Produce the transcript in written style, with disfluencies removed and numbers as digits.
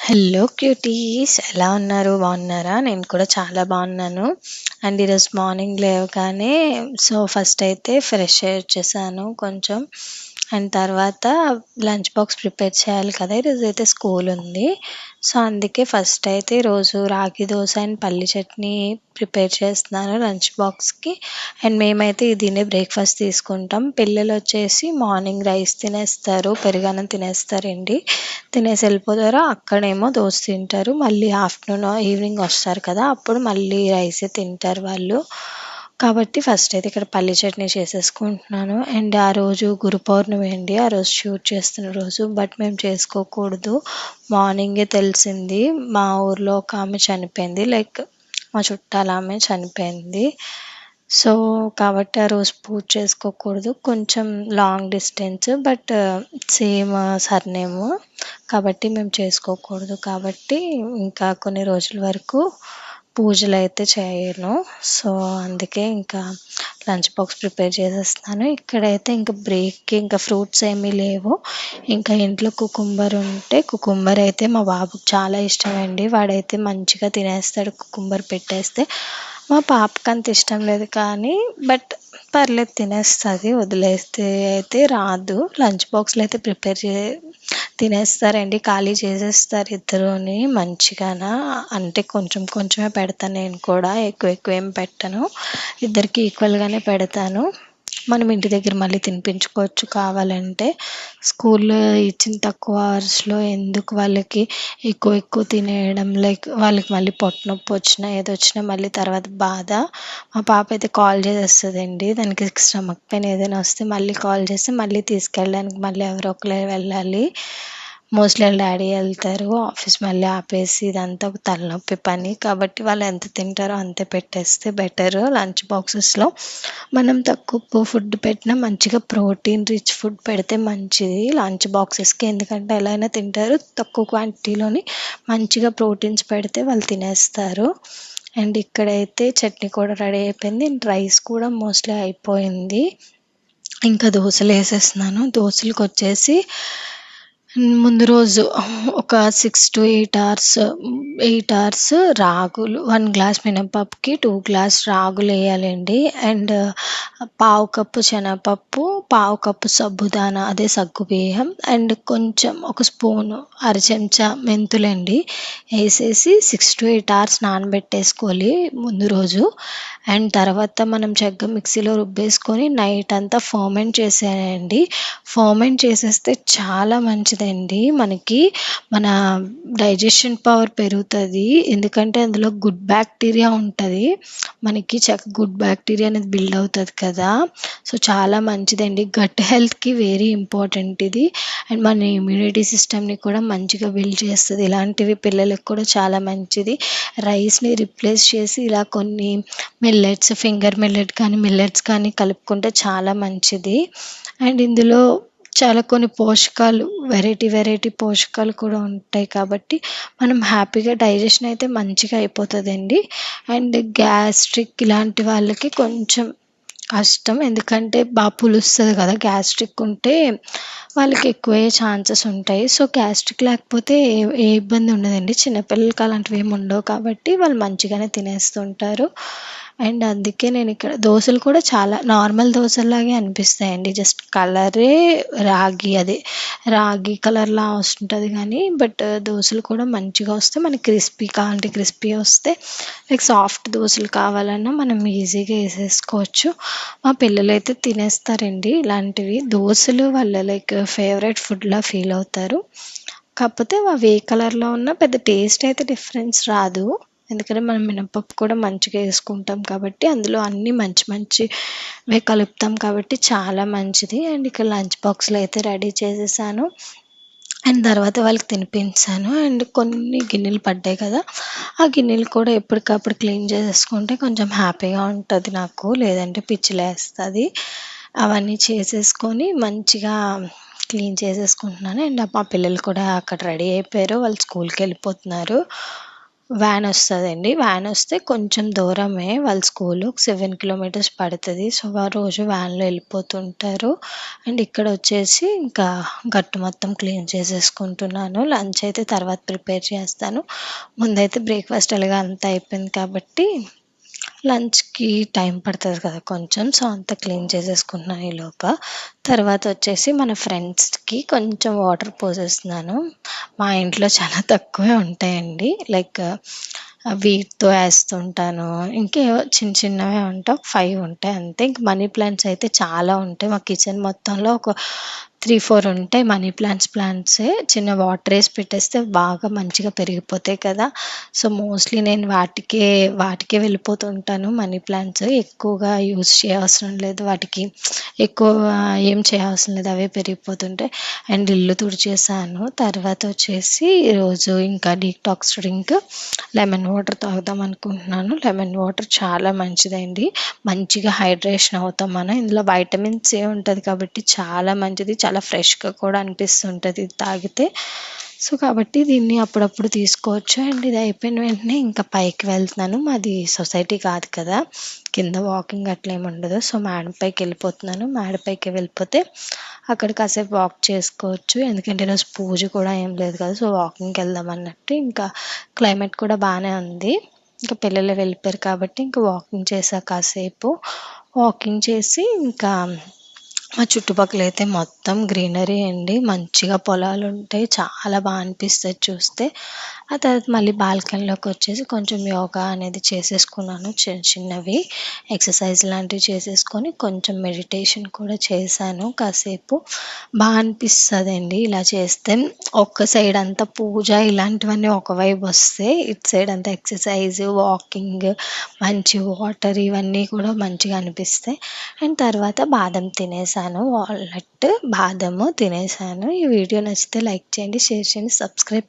Hello cuties, ఎలా ఉన్నారు? బాగున్నారా? నేను కూడా చాలా బాగున్నాను. అండ్ ఈరోజు మార్నింగ్ లేవగానే ఫస్ట్ అయితే ఫ్రెష్ అయ్యి వచ్చేసాను కొంచెం. అండ్ తర్వాత లంచ్ బాక్స్ ప్రిపేర్ చేయాలి కదా! ఈరోజు అయితే స్కూల్ ఉంది. అందుకే ఫస్ట్ అయితే ఈరోజు రాగి దోశ అండ్ పల్లి చట్నీ ప్రిపేర్ చేస్తున్నాను లంచ్ బాక్స్‌కి. అండ్ మేమైతే దీన్నే బ్రేక్‌ఫాస్ట్ తీసుకుంటాం. పిల్లలొచ్చేసి మార్నింగ్ రైస్ తినేస్తారు, పెరుగన్నం తినేస్తారండి. తినేసి వెళ్ళిపోతారు. అక్కడేమో దోస తింటారు. మళ్ళీ ఆఫ్టర్‌నూన్, ఈవినింగ్ వస్తారు కదా! అప్పుడు మళ్ళీ రైసే తింటారు వాళ్ళు. కాబట్టి ఫస్ట్ అయితే ఇక్కడ పల్లి చట్నీ చేసేసుకుంటున్నాను. అండ్ ఆ రోజు గురు పౌర్ణమి అండి. ఆ రోజు షూట్ చేస్తున్న రోజు. బట్ మేము చేసుకోకూడదు. మార్నింగే తెలిసింది. మా ఊర్లో ఒక ఆమె చనిపోయింది. లైక్ మా చుట్టాలామె చనిపోయింది. సో, కాబట్టి ఆ రోజు పూజ చేసుకోకూడదు. కొంచెం long distance but same surname. కాబట్టి మేము చేసుకోకూడదు. కాబట్టి ఇంకా కొన్ని రోజుల వరకు పూజలైతే చేయను. సో, అందుకే ఇంకా లంచ్ బాక్స్ ప్రిపేర్ చేసేస్తున్నాను. ఇక్కడైతే ఇంక బ్రేక్‌కి ఇంకా ఫ్రూట్స్ ఏమీ లేవు. ఇంకా ఇంట్లో కుకుంబర్ ఉంటే కుకుంబర్ అయితే మా బాబుకి చాలా ఇష్టమండి. వాడైతే మంచిగా తినేస్తాడు కుకుంబర్ పెట్టేస్తే. మా పాపకి అంత ఇష్టం లేదు కానీ బట్ పర్లేదు తినేస్తది. వదిలేస్తే అయితే రాదు. లంచ్ బాక్స్‌లో అయితే ప్రిపేర్ తినేస్తారండి. ఖాళీ చేసేస్తారు ఇద్దరూని మంచిగాన. అంటే కొంచెం కొంచెమే పెడతాను నేను కూడా. ఎక్కువ ఏమి పెట్టను. ఇద్దరికీ ఈక్వల్‌గానే పెడతాను. మనం ఇంటి దగ్గర మళ్ళీ తినిపించుకోవచ్చు కావాలంటే. స్కూల్‌లో ఇచ్చిన తక్కువ అవర్స్‌లో ఎందుకు వాళ్ళకి ఎక్కువ తినేయడం, లైక్ వాళ్ళకి మళ్ళీ పొట్ట నొప్పి వచ్చినా, ఏదొచ్చినా మళ్ళీ తర్వాత బాధ. మా పాప అయితే కాల్ చేసేస్తదండి. దానికి స్టమక్ పెయిన్ ఏదైనా వస్తే మళ్ళీ కాల్ చేసి మళ్ళీ తీసుకెళ్ళడానికి మళ్ళీ ఎవరో ఒకలే వెళ్ళాలి. మోస్ట్‌లీ ఆళ్ళ డ్యాడీ ఎళ్తారు. ఆఫీస్ మళ్ళీ ఆపేసి ఇదంతా ఒక తలనొప్పి పని. కాబట్టి వాళ్ళు ఎంత తింటారో అంతే పెట్టేస్తే బెటరు. లంచ్ బాక్సెస్‌లో మనం తక్కువ ఫుడ్ పెట్టినా మంచిగా ప్రోటీన్ రిచ్ ఫుడ్ పెడితే మంచిది లంచ్ బాక్సెస్‌కి. ఎందుకంటే ఎలా అయినా తింటారు. తక్కువ క్వాంటిటీలోని మంచిగా ప్రోటీన్స్ పెడితే వాళ్ళు తినేస్తారు. అండ్ ఇక్కడైతే చట్నీ కూడా రెడీ అయిపోయింది. రైస్ కూడా మోస్ట్‌లీ అయిపోయింది. ఇంకా దోసలేసేస్తున్నాను. దోసలకొచ్చేసి ముందు రోజు ఒక 6-8 అవర్స్ 8 అవర్స్ రాగులు, 1 గ్లాస్ మినపప్పుకి 2 గ్లాస్ రాగులెయ్యాలండి. అండ్ పావు కప్పు శనగపప్పు, పావు కప్పు సగ్గుదానా అదే సగ్గుబియ్యం అండ్ కొంచెం ఒక స్పూను అర చెంచా మెంతులండి ఏసేసి 6-8 అవర్స్ నానబెట్టేసుకోవాలి ముందు రోజు. అండ్ తర్వాత మనం చక్కగా మిక్సీలో రుబ్బేసుకొని నైట్ అంతా ఫర్మెంట్ చేసేయాలండి. ఫర్మెంట్ చేసేస్తే చాలా మంచిదండి. మన డైజెషన్ పవర్ పెరుగుతది. ఎందుకంటే అందులో గుడ్ బ్యాక్టీరియా ఉంటది. మనకి గుడ్ బ్యాక్టీరియా అనేది బిల్డ్ అవుతది కదా! సో, చాలా మంచిదండి. గట్ హెల్త్‌కి వెరీ ఇంపార్టెంట్ ఇది. అండ్ మన ఇమ్యూనిటీ సిస్టమ్‌ని కూడా మంచిగా బిల్డ్ చేస్తది. ఇలాంటివి పిల్లలకి కూడా చాలా మంచిది. రైస్‌ని రిప్లేస్ చేసి ఇలా కొన్ని మిల్లెట్స్, ఫింగర్ మిల్లెట్ కానీ, మిల్లెట్స్ కానీ కలుపుకుంటే చాలా మంచిది. అండ్ ఇందులో చాలా కొన్ని పోషకాలు వెరైటీ పోషకాలు కూడా ఉంటాయి కాబట్టి, మనం హ్యాపీగా డైజెషన్ అయితే మంచిగా అయిపోతదండి. అండ్ గ్యాస్ట్రిక్ ఇలాంటి వాళ్ళకి కొంచెం కష్టం. ఎందుకంటే పులుస్తది కదా! గ్యాస్ట్రిక్ ఉంటే వాళ్ళకి ఎక్కువయ్యే ఛాన్సెస్ ఉంటాయి. సో, గ్యాస్ట్రిక్ లేకపోతే ఏ ఇబ్బంది ఉండదండి. చిన్న పిల్లలకి అలాంటివేమి ఉండవు కాబట్టి వాళ్ళు మంచిగానే తినేస్తుంటారు. అండ్ అందుకే నేనిక్కడ దోసలు కూడా చాలా నార్మల్ దోసల్లాగే అనిపిస్తాయండి. జస్ట్ కలరే రాగి కలర్‌లా వస్తుంటది గానీ, బట్ దోసలు కూడా మంచిగా వస్తాయి. మనకి క్రిస్పీ కావాలంటే క్రిస్పీ వస్తాయి. లైక్ సాఫ్ట్ దోసలు కావాలన్నా మనం ఈజీగా ఏసేసుకోవచ్చు. మా పిల్లలైతే తినేస్తారండి ఇలాంటివి. దోసలు వాళ్ళ లైక్ ఫేవరెట్ ఫుడ్‌లా ఫీల్ అవుతారు. కాకపోతే అవి ఏ కలర్‌లో ఉన్నా పెద్ద టేస్ట్ అయితే డిఫరెన్స్ రాదు. ఎందుకంటే మనం మినపప్పు కూడా మంచిగా ఏసుకుంటాం కాబట్టి, అందులో అన్నీ మంచివే కలుపుతాం కాబట్టి చాలా మంచిది. అండ్ ఇక్కడ లంచ్ బాక్స్‌లో అయితే రెడీ చేసేసాను. అండ్ తర్వాత వాళ్ళకి తినిపించాను. అండ్ కొన్ని గిన్నెలు పడ్డాయి కదా! ఆ గిన్నెలు కూడా ఎప్పటికప్పుడు క్లీన్ చేసేసుకుంటే కొంచెం హ్యాపీగా ఉంటది నాకు. లేదంటే పిచ్చిలేస్తది. అవన్నీ చేసేసుకొని మంచిగా క్లీన్ చేసేసుకుంటున్నాను. అండ్ మా పిల్లలు కూడా అక్కడ రెడీ అయిపోయారు. వాళ్ళు స్కూల్‌కెళ్ళిపోతున్నారు. వ్యాన్ వస్తదండి. వ్యాన్ వస్తే కొంచెం దూరమే వాళ్ళ స్కూలు. 7 కిలోమీటర్స్ పడతది. సో, రోజు వ్యాన్‌లో ఎళ్ళిపోతుంటారు. అండ్ ఇక్కడొచ్చేసి ఇంకా గట్టు మొత్తం క్లీన్ చేసేసుకుంటున్నాను. లంచ్ అయితే తర్వాత ప్రిపేర్ చేస్తాను. ముందైతే బ్రేక్‌ఫాస్ట్ ఎలాగో అంతా అయిపోయింది కాబట్టి లంచ్‌కి టైం పడతది కదా కొంచెం. సో, అంతా క్లీన్ చేసేసుకుంటున్నాను ఈలోప. తర్వాతొచ్చేసి మన ఫ్రెండ్స్‌కి కొంచెం వాటర్ పోసేస్తున్నాను. మా ఇంట్లో చాలా తక్కువే ఉంటాయండి. లైక్ వీటితో ఏస్తుంటాను. ఇంకేవో చిన్న చిన్నవే ఉంటాయి. ఒక 5 ఉంటాయి అంతే. ఇంక మనీ ప్లాంట్స్ అయితే చాలా ఉంటాయి. మా కిచెన్ మొత్తంలో ఒక 3, 4 ఉంటాయి మనీ ప్లాంట్సే. చిన్న వాటర్ ఏసి పెట్టేస్తే బాగా మంచిగా పెరిగిపోతాయి కదా! సో, మోస్ట్‌లీ నేను వాటికే వెళ్ళిపోతుంటాను మనీ ప్లాంట్స్. ఎక్కువగా యూజ్ చేయవసరం లేదు వాటికి. ఎక్కువ ఏం చేయవసరం లేదు. అవే పెరిగిపోతుంటాయి. అండ్ ఇల్లు తుడిచేసాను. తర్వాతొచ్చేసి ఈరోజు ఇంకా డీటాక్స్ డ్రింక్ లెమన్ వాటర్ తాగుదాం అనుకుంటున్నాను. లెమన్ వాటర్ చాలా మంచిదండి. మంచిగా హైడ్రేషన్ అవుతాం మనం. ఇందులో వైటమిన్ సి ఉంటది కాబట్టి చాలా మంచిది. చాలా ఫ్రెష్‌గా కూడా అనిపిస్తుంటది ఇది తాగితే. సో, కాబట్టి దీన్ని అప్పుడప్పుడు తీసుకోవచ్చు. అండ్ ఇది అయిపోయిన వెంటనే ఇంకా పైకి వెళ్తున్నాను. మాది సొసైటీ కాదు కదా! కింద వాకింగ్ అట్లా ఏమి ఉండదు. సో, మేడ పైకెళ్ళిపోతున్నాను. మేడ పైకి వెళ్ళిపోతే అక్కడ కాసేపు వాక్ చేసుకోవచ్చు. ఎందుకంటే ఈరోజు పూజ కూడా ఏం లేదు కదా! సో, వాకింగ్‌కెళ్దాం అన్నట్టు. ఇంకా క్లైమేట్ కూడా బానే ఉంది. ఇంకా పిల్లలు వెళ్ళిపోయారు కాబట్టి ఇంకా వాకింగ్ చేశా కాసేపు. వాకింగ్ చేసి ఇంకా మా చుట్టుపక్కలైతే మొత్తం గ్రీనరీ అండి. మంచిగా పొలాలుంటాయి. చాలా అనిపిస్తది చూస్తే. ఆ తర్వాత మళ్ళీ బాల్కనీలోకొచ్చేసి కొంచెం యోగా అనేది చేసేసుకున్నాను చిన్న చిన్నవి. ఎక్సర్సైజ్ లాంటివి చేసేసుకొని కొంచెం మెడిటేషన్ కూడా చేశాను కాసేపు. అనిపిస్తదండి ఇలా చేస్తే. ఒక్క సైడ్ అంతా పూజ ఇలాంటివన్నీ ఒక వైపొస్తే, ఇటు సైడ్ అంతా ఎక్సర్సైజ్, వాకింగ్, మంచి వాటర్ ఇవన్నీ కూడా మంచిగా అనిపిస్తాయి. అండ్ తర్వాత బాదం తినేసాను. వాల్‌నట్, బాదము తినేసాను. ఈ వీడియో నచ్చితే లైక్ చేయండి, షేర్ చేయండి, సబ్స్క్రైబ్